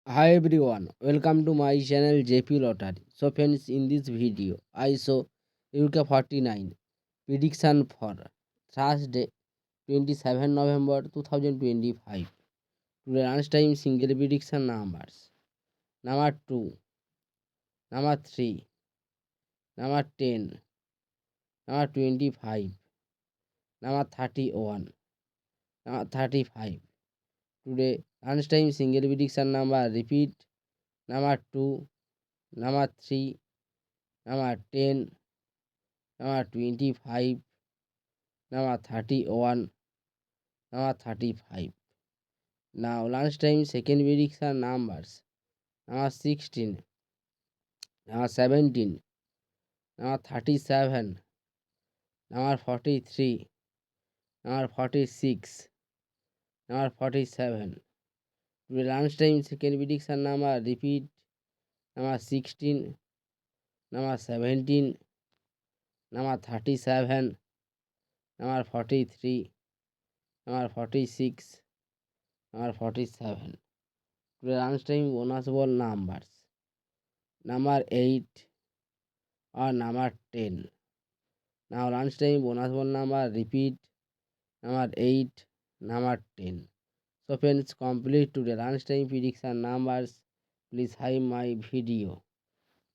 Hi everyone, welcome to my channel JP Lottery. So friends, in this video, I show UK 49 prediction for Thursday 27 November 2025. Today lunchtime single prediction numbers. Number 2, number 3, number 10, number 25, number 31, number 35. Today lunchtime single prediction number repeat number 2, number 3, number 10, number 25, number 31, number 35. Now lunchtime second prediction numbers. Number 16, number 17, number 37, number 43, number 46, number 47. Today lunchtime second prediction number repeat number 16, number 17, number 37, number 43, number 46, number 47. Today lunchtime bonus ball numbers. Number 8 or number 10. Now lunchtime bonus ball number repeat number 8, number 10. So friends, complete today lunchtime prediction numbers. Please hide my video.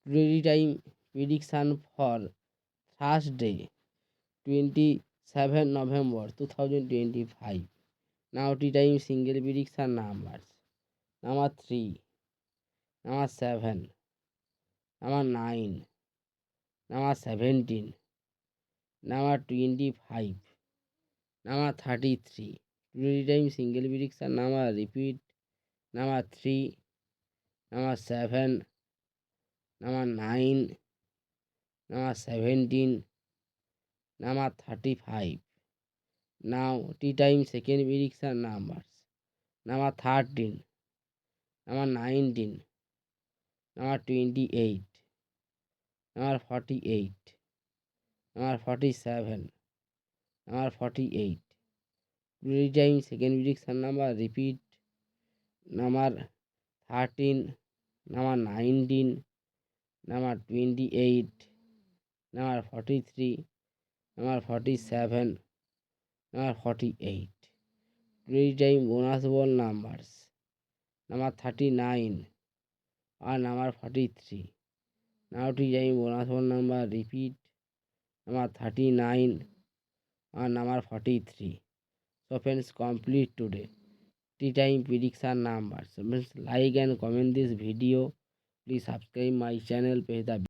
Today time prediction for Thursday 27 November 2025. Now tea time single prediction numbers. Number 3, number 7, number 9, number 17, number 25, number 33. Today time single prediction number repeat number 3, number 7, number 9, number 17, number 35. Now tea time second prediction numbers. Number 13, number 19, number 28, number 48, number 47, number 48. Today time second prediction number repeat number 13, number 19, number 28, number 43, number 47, number 48. Today time bonus ball numbers. Number 39 or number 43. Now tea time bonus ball number repeat number 39 or number 43. So friends, complete today tea time prediction numbers. So friends, like and comment this video. Please subscribe my channel. Pay the